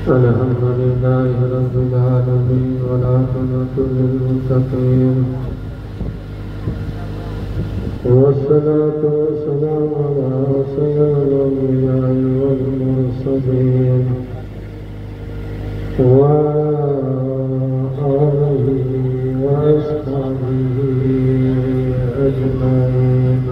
الحمد لله رب العالمين والعاقبة للمتقين والصلاة والسلام على سيد الأنبياء والمرسلين وآله وأصحابه أجمعين.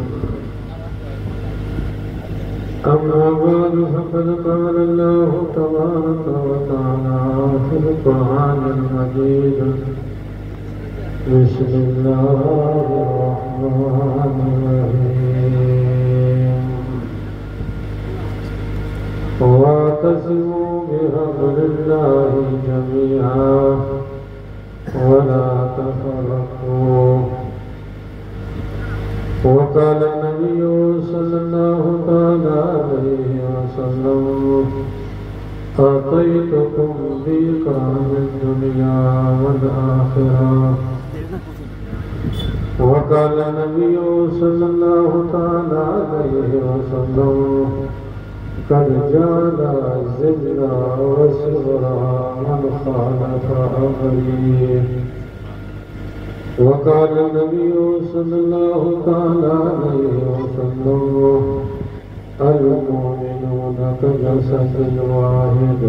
أما بعد فقد قال الله تبارك وتعالى في القرآن المجيد: بسم الله الرحمن الرحيم. واعتصموا بحبل الله جميعا ولا تفرقوا. وقال النبي صلى الله عليه وسلم: أعطيتكم ضيقا من الدنيا والآخرة. وقال النبي صلى الله عليه وسلم: قد جعل الذل والصغر من خالف أمري. وقال النبي صلى الله عليه وسلم: المؤمنون كجسد واحد.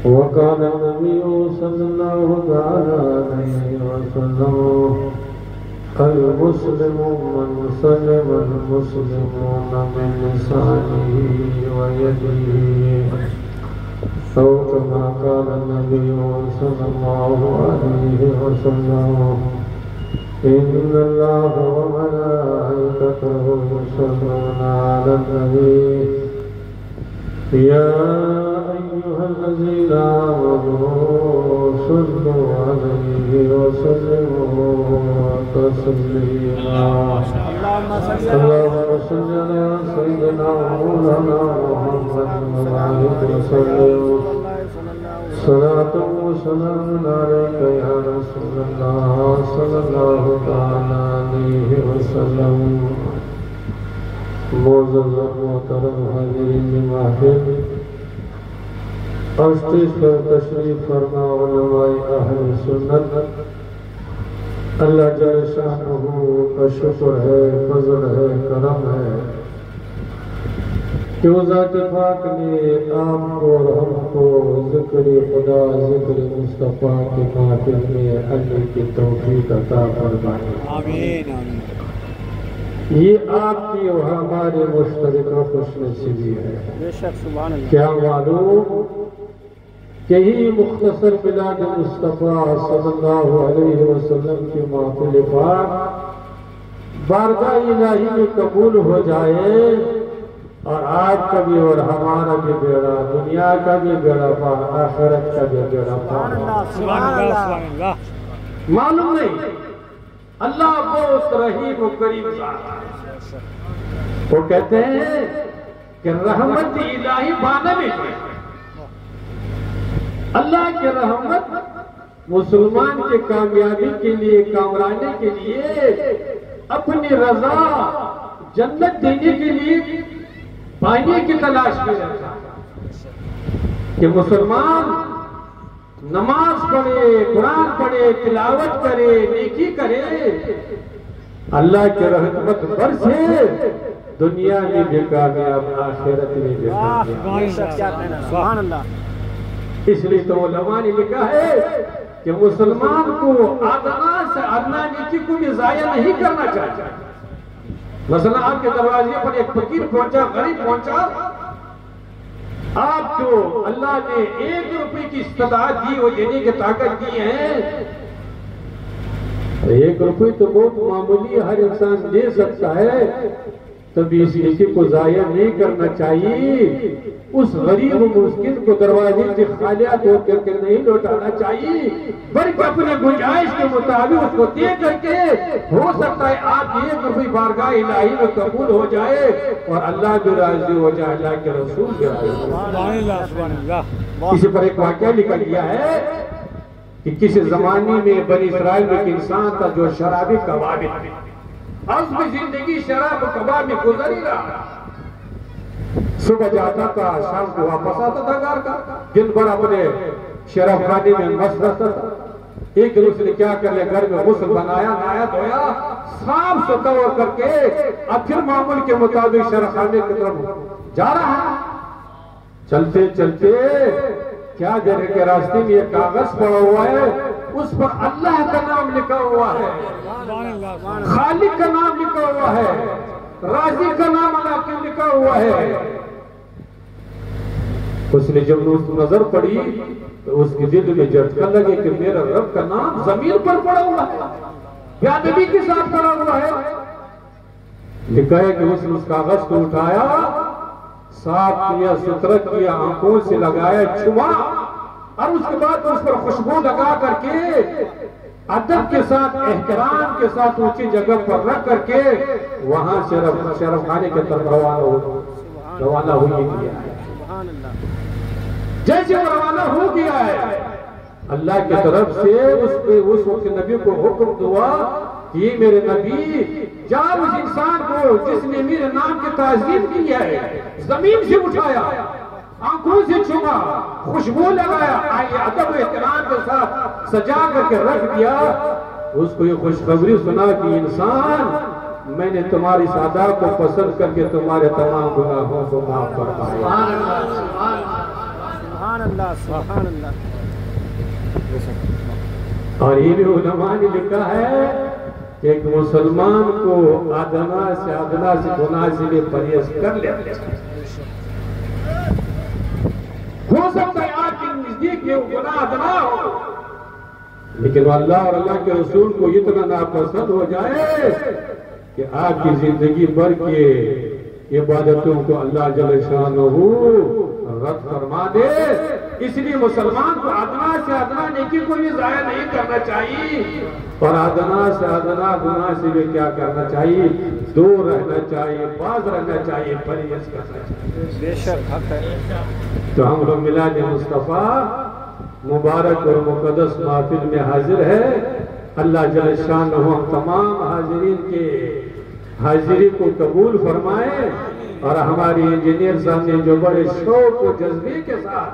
وقال النبي صلى الله عليه وسلم: المسلم من سلم المسلمون من لسانه ويده. أو كما قال النبي صلى الله عليه وسلم: إن الله وملائكته يصلون على النبي يا أيها الذين آمنوا صلوا عليه وسلموا تسليما. اللهم صل على سيدنا مولانا محمد وعلى وسلم. صلاة وسلام عليك يا رسول الله صلى الله عليه وسلم. معزز محترم حاضرین محفل، اسٹیج پر تشریف فرما علماء اہل سنت، اللہ جل شانہ کا شکر ہے، فضل ہے، کرم ہے کہ وہ ذات پاک نے آپ کو اور ہم کو ذکر خدا، ذکر مصطفیٰ کے محفل میں آنے کی توفیق عطا فرمائے. آمین آمین. یہ آپ کی اور ہمارے مشترکہ خوش نصیبی ہے. کیا معلوم کہ ہی مختصر میلاد مصطفیٰ صلی اللہ علیہ وسلم کی محفل پاک بارگاہ الہی میں قبول ہو جائے اور آپ کا بھی اور ہمارا بھی بیڑا، دنیا کا بھی بیڑا پار، آخرت کا بھی بیڑا پار. معلوم نہیں، اللہ بہت رحیم و کریم ذات ہے. وہ کہتے ہیں کہ رحمت الہی بانے میں ہے. اللہ کی رحمت مسلمان کے کامیابی کے لیے، کامرانی کے لیے، اپنی رضا جنت دینے کے لیے پانے کی تلاش میں رہتا ہے کہ مسلمان نماز پڑھے، قرآن پڑھے، تلاوت کرے، نیکی کرے، اللہ کی رحمت برسے، دنیا میں بھی کامیاب، آخرت میں بھی کامیاب. اس لیے تو علماء نے لکھا ہے کہ مسلمان کو آدھنا سے ادنا نیکی کو بھی ضائع نہیں کرنا چاہیے. مثلا آپ کے دروازے پر ایک فقیر پہنچا، غریب پہنچا، آپ کو اللہ نے 1 روپے کی استطاعت دی، وہ دینے کی طاقت دی ہے. 1 روپے تو بہت معمولی ہر انسان دے سکتا ہے، تب اس نیکی کو ضائع نہیں کرنا چاہیے. اس غریب و مسکین کو دروازے سے خالی ہاتھ کر کے نہیں لوٹانا چاہیے، بلکہ اپنے گنجائش کے مطابق اس کو دے کر کے ہو سکتا ہے آپ 1 روپے بارگاہ الہی میں قبول ہو جائے اور اللہ بھی راضی ہو جائے، اللہ کے رسول بھی راضی ہو جائے. اسی پر ایک واقعہ لکھا گیا ہے کہ کسی زمانے میں بنی اسرائیل میں ایک انسان تھا جو شرابی کبابی تھا. اس کی زندگی شراب و کباب میں گزر ہی رہا. صبح جاتا تھا شام کو واپس آتا تھا گھر کا، دن بھر اپنے شرف خانے میں مست رہتا تھا۔ ایک دن اس نے کیا کر لیا، گھر میں غسل بنایا، نہایا دھویا، صاف ستھرا کر کے اب پھر معمول کے مطابق شرف خانے کی طرف جا رہا ہے۔ چلتے چلتے کیا جگہ کے راستے میں ایک کاغذ پڑا ہوا ہے، اس پر اللہ کا نام لکھا ہوا ہے، خالق کا نام لکھا ہوا ہے، راضی کا نام اللہ کے لکھا ہوا ہے۔ اس نے جب اس نظر پڑی تو اس کے دل میں جھٹکا لگے کہ میرا رب کا نام زمین پر پڑا ہوا ہے، بیادبی کے ساتھ پڑا ہوا ہے۔ لکھا ہے کہ اس نے اس کاغذ کو اٹھایا، صاف کیا، ستھرا کیا، آنکھوں سے لگایا، چھوا، اور اس کے بعد اس پر خوشبو لگا کر کے ادب کے ساتھ، احترام کے ساتھ اونچی جگہ پر رکھ کر کے وہاں شرف خانے کے طرف روانہ ہوئی گیا ہے۔ جیسے وہ روانہ ہو گیا ہے، اللہ کی طرف سے اس وقت نبی کو حکم دیا کہ یہ میرے نبی، جا اس انسان کو جس نے میرے نام کی تعظیم کی ہے، زمین سے اٹھایا، آنکھوں سے چھوا، خوشبو لگایا، آئیے ادب و احترام کے ساتھ سجا کر کے رکھ دیا، اس کو یہ خوشخبری سنا کہ انسان، میں نے تمہاری سادہ کو پسند کر کے تمہارے تمام گناہوں کو معاف فرمایا۔ سبحان اللہ، سبحان اللہ۔ اور یہ بھی علماء نے لکھا ہے کہ ایک مسلمان کو ادنا سے گناہ سے بھی پرہیز کر لیا، ہو سکتا ہے آپ کے نزدیک یہ گناہ ادنا ہو، لیکن اللہ اور اللہ کے رسول کو اتنا ناپسند ہو جائے کہ آپ کی زندگی بھر کے عبادتوں کو اللہ جل شانہ رد فرما دے۔ اس لیے مسلمان کو ادنا سے ادنا نیکی کو بھی ضائع نہیں کرنا چاہیے، اور ادنا سے ادنا گناہ سے بھی کیا کرنا چاہیے، دور رہنا چاہیے، باز رہنا چاہیے، پرہیز کرنا چاہیے۔ بے شک حق ہے۔ تو ہم لوگ میلاد مصطفیٰ مبارک اور مقدس محفل میں حاضر ہے۔ اللہ جل شانہ ہم تمام حاضرین کے حاضری کو قبول فرمائے، اور ہماری انجینئر صاحب نے جو بڑے شوق و جذبے کے ساتھ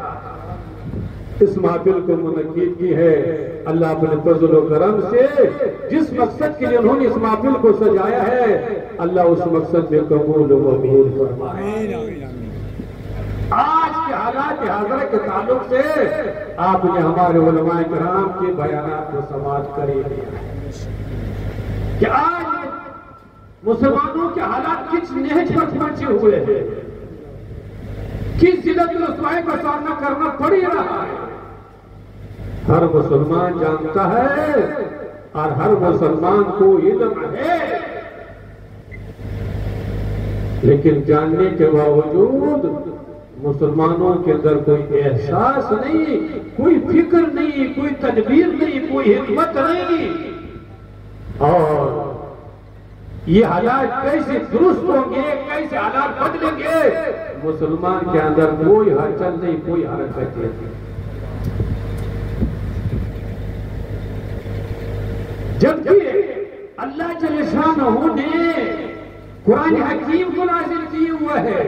اس محفل کو منعقد کی ہے، اللہ اپنے فضل و کرم سے جس مقصد کے لیے انہوں نے اس محفل کو سجایا ہے، اللہ اس مقصد میں قبول و مقبول فرمائے۔ آج کے حالات حاضرہ کے تعلق سے آپ نے ہمارے علماء کرام کے بیانات کو سماعت کری کہ آج مسلمانوں کے حالات کس نہج پر پہنچے ہوئے ہیں، کس ذلت و رسوائی کا سامنا کرنا پڑ رہا ہے۔ ہر مسلمان جانتا ہے اور ہر مسلمان کو علم ہے، لیکن جاننے کے باوجود مسلمانوں کے اندر کوئی احساس نہیں، کوئی فکر نہیں، کوئی تدبیر نہیں، کوئی حکمت نہیں، اور یہ حالات کیسے درست ہوں گے، کیسے حالات بدلیں گے، مسلمان کے اندر کوئی ہلچل نہیں، کوئی حرکت نہیں۔ جبکہ اللہ جل شانہ نے قرآن حکیم کو نازل کیے ہوا ہے،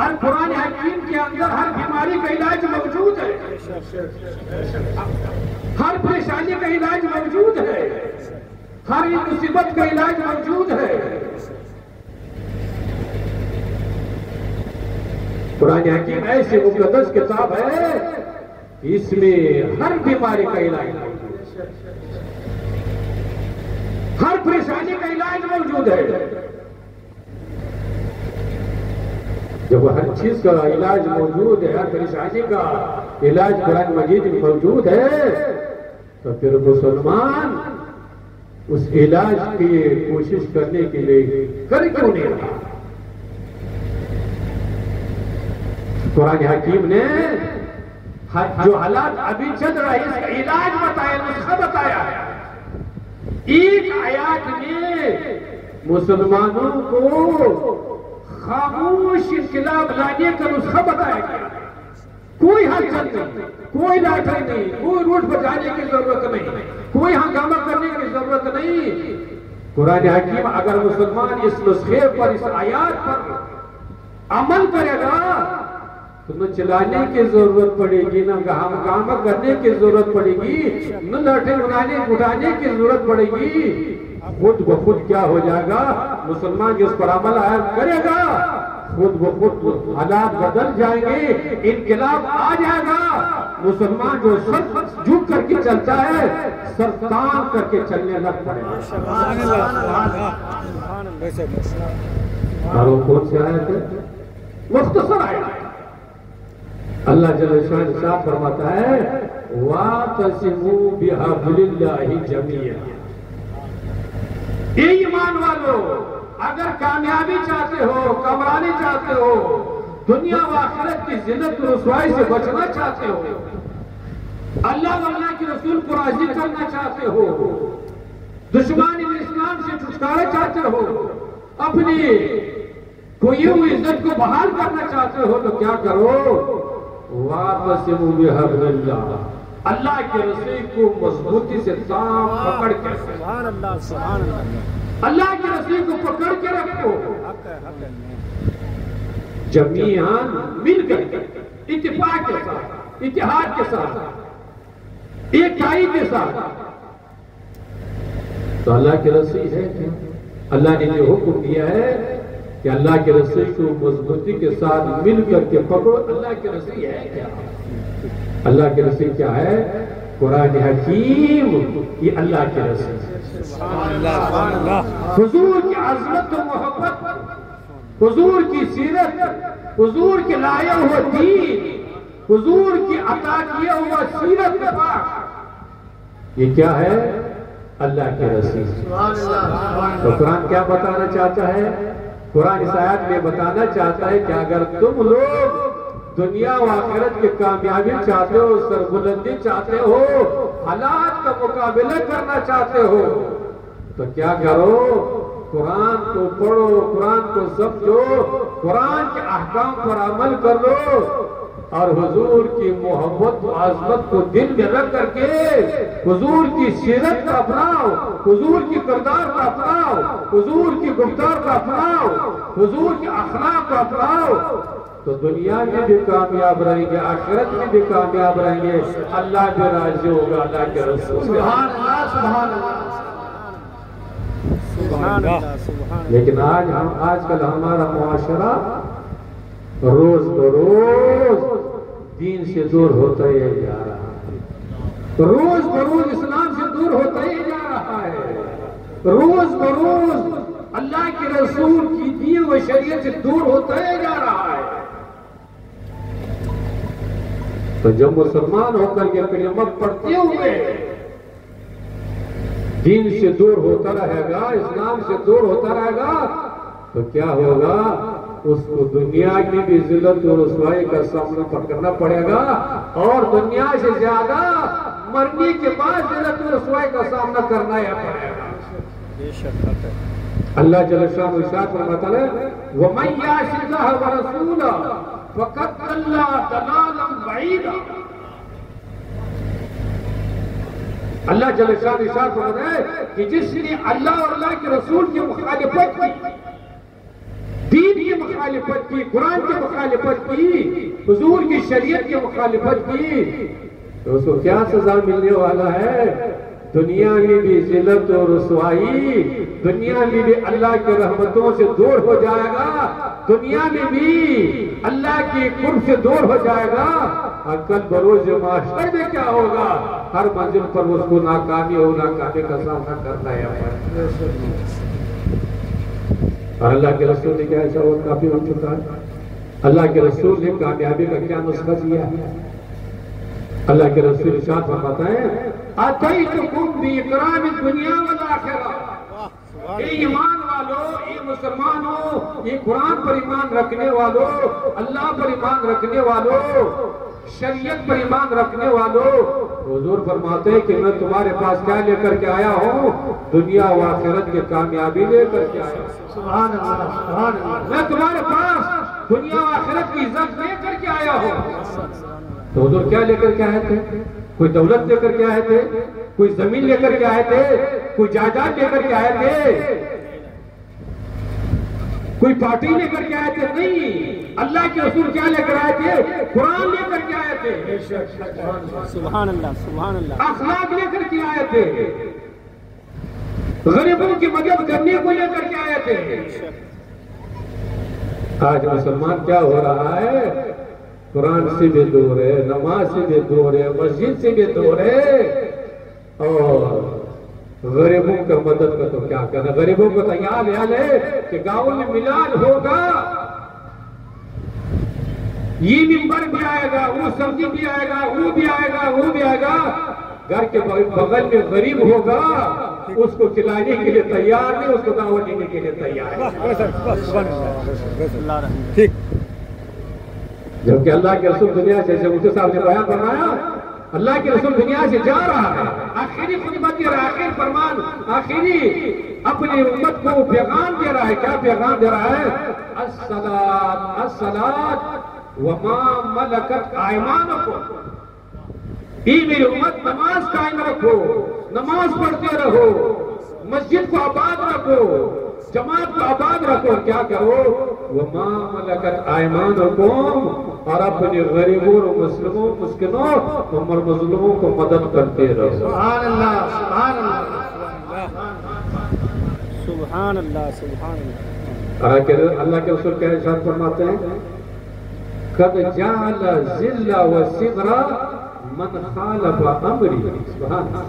اور قرآن حکیم کے اندر ہر بیماری کا علاج موجود ہے، ہر پریشانی کا علاج موجود ہے، ہر مصیبت کا علاج موجود ہے۔ قرآن حکیم ایسی مقدس کتاب ہے کہ اس میں ہر بیماری کا علاج موجود ہے، ہر پریشانی کا علاج موجود ہے۔ جب ہر چیز کا علاج موجود ہے، ہر پریشانی کا علاج قرآن مجید میں موجود ہے، تو پھر مسلمان اس علاج کی کوشش کرنے کے لیے کر کیوں نہیں رہا؟ قرآن حکیم نے جو حالات ابھی چل رہا ہے اس کا علاج بتایا، نسخہ بتایا ہے۔ ایک آیات میں مسلمانوں کو خاموش انقلاب لانے کا نسخہ بتایا گیا، کوئی ہلچل نہیں، کوئی لاٹھی نہیں، کوئی روٹ بجانے کی ضرورت نہیں، کوئی ہنگامہ کرنے کی ضرورت نہیں۔ قرآن حکیم اگر مسلمان اس نسخے پر، اس آیات پر عمل کرے گا تو نہ چلانے کی ضرورت پڑے گی، نہ کام کرنے کی ضرورت پڑے گی، نہ لاٹھی اٹھانے کی ضرورت پڑے گی، خود بخود کیا ہو جائے گا؟ مسلمان جس پر عمل کرے گا خود بخود حالات بدل جائیں گے، انقلاب آ جائے گا۔ مسلمان جو سر جھک کر کے چلتا ہے سر تان کر کے چلنے لگ پڑے گا۔ اور وہ کون سے آیت ہے؟ مختصر آیت ہے۔ اللہ جل شان صاحب فرماتا ہے وَاعْتَصِمُوا بِحَبْلِ اللَّهِ جَمِيعًا۔ اے ایمان والو، اگر کامیابی چاہتے ہو، کامرانی چاہتے ہو، دنیا و آخرت کی ذلت و رسوائی سے بچنا چاہتے ہو، اللہ و اللہ کے رسول کو راضی کرنا چاہتے ہو، دشمن اسلام سے چھٹکارا چاہتے ہو، اپنی کھوئی ہوئی عزت کو بحال کرنا چاہتے ہو تو کیا کرو؟ وَاعْتَصِمُوا بِحَبْلِ اللَّهِ، اللہ کے رسی کو مضبوطی سے تام پکڑ کے، سبحان اللہ سبحان اللہ، اللہ کی رسی کو پکڑ کے رکھو، جمیعاً مل کر اتفاق کے ساتھ، اتحاد کے ساتھ، ایکائی کے ساتھ۔ تو اللہ کی رسی ہے کیا؟ اللہ نے جو حکم دیا ہے کہ اللہ کی رسی کو مضبوطی کے ساتھ مل کر کے پکڑو، اللہ کی رسی ہے کیا؟ اللہ کی رسی کیا ہے؟ قرآن حکیم، یہ اللہ کی رسی ہے۔ حضور کی عظمت و محبت، حضور کی سیرت، حضور کے لائے ہوئے دین، حضور کی عطا کیا ہوا سیرت پاک، یہ کیا ہے؟ اللہ کی رسی۔ تو قرآن کیا بتانا چاہتا ہے؟ قرآن اس آیت میں بتانا چاہتا ہے کہ اگر تم لوگ دنیا و آخرت کی کامیابی چاہتے ہو، سربلندی چاہتے ہو، حالات کا مقابلہ کرنا چاہتے ہو تو کیا کرو؟ قرآن کو پڑھو، قرآن کو سمجھو، قرآن کے احکام پر عمل کر لو، اور حضور کی محبت و عظمت کو دل میں رکھ کر کے حضور کی سیرت کا اپناؤ، حضور کی کردار کا اپناؤ، حضور کی گفتار کا اپناؤ، حضور کے اخلاق کا اپناؤ، تو دنیا میں بھی کامیاب رہیں گے، آخرت میں بھی کامیاب رہیں گے، اللہ بھی راضی ہوگا، اللہ کے رسول۔ سبحان اللہ سبحان اللہ۔ لیکن آج کل ہمارا معاشرہ روز بروز دین سے دور ہوتا ہی جا رہا ہے، روز بروز اسلام سے دور ہوتا ہی جا رہا ہے، روز بروز اللہ کے رسول کی دی ہوئی شریعت سے دور ہوتا ہی جا رہا ہے۔ تو جب مسلمان ہو کر کے کلمہ پڑھتے ہوئے دین سے دور ہوتا رہے گا، اسلام سے دور ہوتا رہے گا تو کیا ہوگا؟ اس کو دنیا کی بھی ذلت و رسوائی کا سامنا کرنا پڑے گا، اور دنیا سے زیادہ مرنے کے بعد ذلت و رسوائی کا سامنا کرنا ہی پڑے گا۔ اللہ جل شانہ ارشاد فرماتا ہے وَمَن يَعْصِ اللَّهَ وَرَسُولَهُ فَقَدْ ضَلَّ ضَلَالًا بَعِيدًا۔ اللہ جل شانہ ارشاد فرماتا ہے کہ جس نے اللہ اور اللہ کے رسول کی مخالفت کی، دین کی مخالفت کی، قرآن کی مخالفت کی، حضور کی شریعت کی مخالفت کی، تو اس کو کیا سزا ملنے والا ہے؟ دنیا میں بھی ذلت و رسوائی، دنیا میں بھی اللہ کی رحمتوں سے دور ہو جائے گا، دنیا میں بھی اللہ کی قرب سے دور ہو جائے گا، اور کل بروز معاشر میں کیا ہوگا؟ ہر منزل پر اس کو ناکامی کا سامنا کرنا ہے۔ اور اللہ کے رسول نے کیا ایسا وقت کافی ہو چکا ہے؟ اللہ کے رسول نے کامیابی کا کیا نسخہ دیا ہے؟ اللہ کے رسول ارشاد فرماتا ہے اتیتکم باکرام الدنیا والآخرہ۔ اے ایمان والو، اے مسلمانوں، اے قرآن پر ایمان رکھنے والو، اللہ پر ایمان رکھنے والو، شریعت پر ایمان رکھنے والو، حضور فرماتے ہیں کہ میں تمہارے پاس کیا لے کر کے آیا ہوں؟ دنیا و آخرت کی کامیابی لے کر کے آیا ہوں۔ سبحان اللہ سبحان اللہ۔ میں تمہارے پاس دنیا و آخرت کی عزت لے کر کے آیا ہوں۔ تو حضور کیا لے کر کے آئے تھے؟ کوئی دولت لے کر کے آئے تھے؟ کوئی زمین لے کر کے آئے تھے؟ کوئی جائیداد لے کر کے آئے تھے؟ کوئی پارٹی لے کر کے آئے تھے؟ نہیں، اللہ کے رسول کیا لے کر آئے تھے؟ قرآن لے کر کے آئے تھے، سبحان اللہ سبحان اللہ، اخلاق لے کر کے آئے تھے، غریبوں کی مدد کرنے کو لے کر کے آئے تھے۔ آج مسلمان کیا ہو رہا ہے؟ قرآن سے بھی دور ہے، نماز سے بھی دور ہے، مسجد سے بھی دور ہے، اور غریبوں کا مدد کا تو کیا کرنا؟ غریبوں کو تیار ہے کہ گاؤں میں میلاد ہوگا، یہ ممبر بھی آئے گا، وہ سبزی بھی آئے گا، وہ بھی آئے گا، وہ بھی آئے گا، گھر کے بغل میں غریب ہوگا، اس کو کھلانے کے لیے تیار نہیں، اس کو دعوت دینے کے لیے تیار ہے۔ جبکہ اللہ کے رسول دنیا سے، جیسے مفتی صاحب نے بیان فرمایا، اللہ کے رسول دنیا سے جا رہا ہے، آخری خطبہ دے رہا ہے، آخری فرمان، آخری اپنی امت کو پیغام دے رہا ہے۔ کیا پیغام دے رہا ہے؟ الصلاۃ الصلاۃ وما ملکت ایمانکم، میری امت نماز قائم رکھو، نماز پڑھتے رہو، مسجد کو آباد رکھو، جماعت کو آباد رکھو، کیا کرو؟ وما ملکت ایمانکم، اور اپنے غریبوں اور مسلموں مسکنوں اور مظلوموں کو مدد کرتے رہو۔ سبحان اللہ سبحان اللہ سبحان اللہ سبحان اللہ۔ اللہ کے رسول کیا ارشاد فرماتے ہیں؟ قد جعل ذل و صغر من خالف امری۔ سبحان اللہ،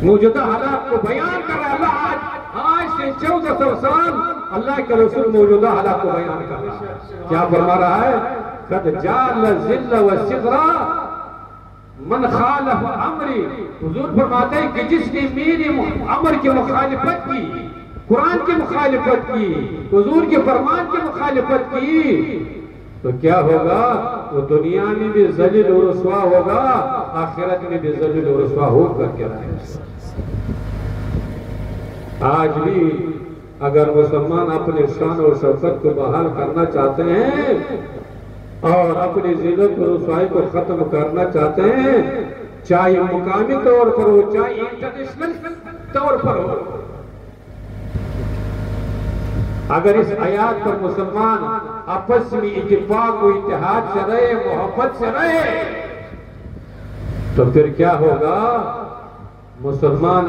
موجودہ حالات کو بیان کر رہا ہے اللہ۔ آج سے 1400 سال اللہ کے رسول موجودہ حالات کو بیان کر رہا ہے۔ کیا فرما رہا ہے؟ قد جعل ذل و صغر من خالف امری۔ حضور فرماتے ہیں کہ جس نے میرے امر کی مخالفت کی، قرآن کی مخالفت کی، حضور کے فرمان کی مخالفت کی، تو کیا ہوگا؟ وہ دنیا میں بھی ذلیل و رسوا ہوگا، آخرت میں بھی ذلیل و رسوا ہو کر کے رہے گا۔ آج بھی اگر مسلمان اپنے شان اور شوکت کو بحال کرنا چاہتے ہیں اور اپنی ذلت و رسوائی کو ختم کرنا چاہتے ہیں، چاہے مقامی طور پر ہو چاہے انٹرنیشنل طور پر ہو، اگر اس آیات پر مسلمان آپس میں اتفاق و اتحاد سے رہے، محبت سے رہے، تو پھر کیا ہوگا؟ مسلمان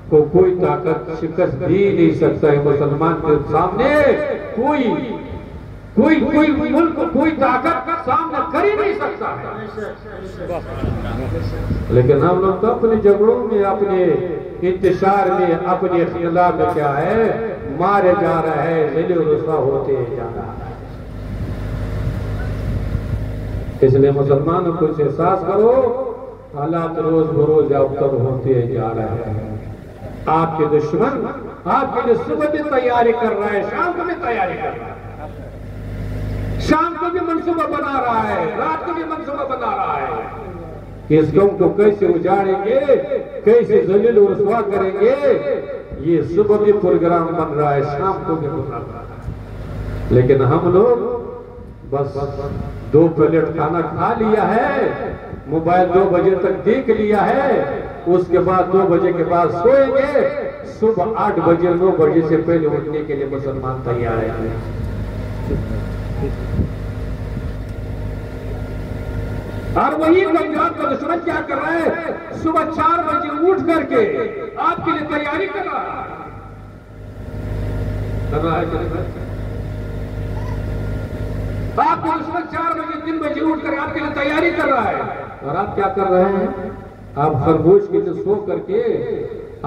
کو کوئی طاقت شکست دی نہیں سکتا ہے۔ مسلمان کے سامنے کوئی ملک کوئی طاقت سامنے کر ہی نہیں سکتا ہے۔ لیکن ہم لوگ تو اپنے جھگڑوں میں، اپنے انتشار میں، اپنے اختلاف میں کیا ہے؟ مارے جا رہا ہے، ذلیل و رسوا ہوتے جا رہا ہے۔ اس لیے مسلمانوں کو احساس کرو، حالات روز بروز ابتر ہوتے جا رہے ہیں۔ آپ کے دشمن آپ کے لیے صبح بھی تیاری کر رہا ہے، شام کو بھی تیاری کر رہا ہے، شام کو بھی منصوبہ بنا رہا ہے، رات کو بھی منصوبہ بنا رہا ہے کہ اس قوم کو کیسے اجاڑیں گے، کیسے ذلیل و رسوا کریں گے۔ یہ صبح بھی پروگرام بن رہا ہے، شام کو بھی بن رہا ہے، لیکن ہم لوگ بس 2 پلیٹ کھانا کھا لیا ہے، موبائل 2 بجے تک دیکھ لیا ہے، اس کے بعد 2 بجے کے بعد سوئیں گے، صبح 8 بجے 9 بجے سے پہلے اٹھنے کے لیے مسلمان تیار ہیں۔ اور وہی کمزور کا دشمن کیا کر رہا ہے؟ صبح 4 بجے اٹھ کر کے آپ کے لیے تیاری کر رہا ہے۔ آپ کے دشمن 4 بجے 3 بجے اٹھ کر آپ کے لیے تیاری کر رہا ہے، اور آپ کیا کر رہے ہیں؟ آپ خرگوش کے لیے سو کر کے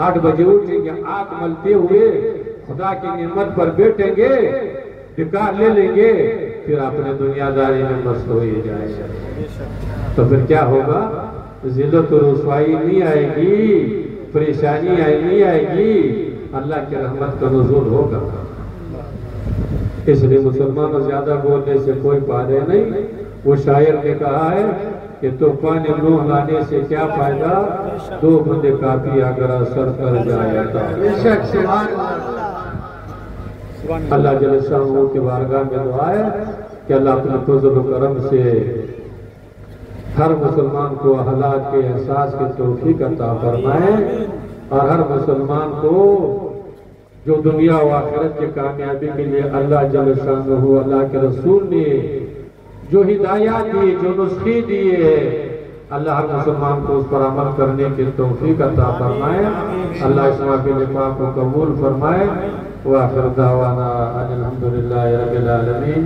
8 بجے اٹھیں گے، آنکھ ملتے ہوئے خدا کی نعمت پر بیٹھیں گے، ڈکار لے لیں گے، پھر اپنے دنیا داری میں مست ہوئے جائیں گے۔ تو پھر کیا ہوگا؟ ذلت و رسوائی نہیں آئے گی، پریشانی نہیں آئے گی، اللہ کی رحمت کا نزول ہوگا۔ اس لیے مسلمانوں زیادہ بولنے سے کوئی فائدہ نہیں۔ وہ شاعر نے کہا ہے کہ طوفان نوح لانے سے کیا فائدہ، 2 بندے کافی اگر اثر کر جائے گا۔ اللہ جل شانہ کے بارگاہ میں دعا ہے کہ اللہ اپنے فضل و کرم سے ہر مسلمان کو حالات کے احساس کی توفیق عطا فرمائے، اور ہر مسلمان کو جو دنیا و آخرت کے کامیابی کے لیے اللہ جل شانہ اللہ کے رسول نے جو ہدایات دیے، جو نسخے دیے، اللہ ہر مسلمان کو اس پر عمل کرنے کی توفیق عطا فرمائے۔ اللہ اس محفل پاک کو قبول فرمائے۔ وآخر دعوانا ان الحمدللہ رب العالمین۔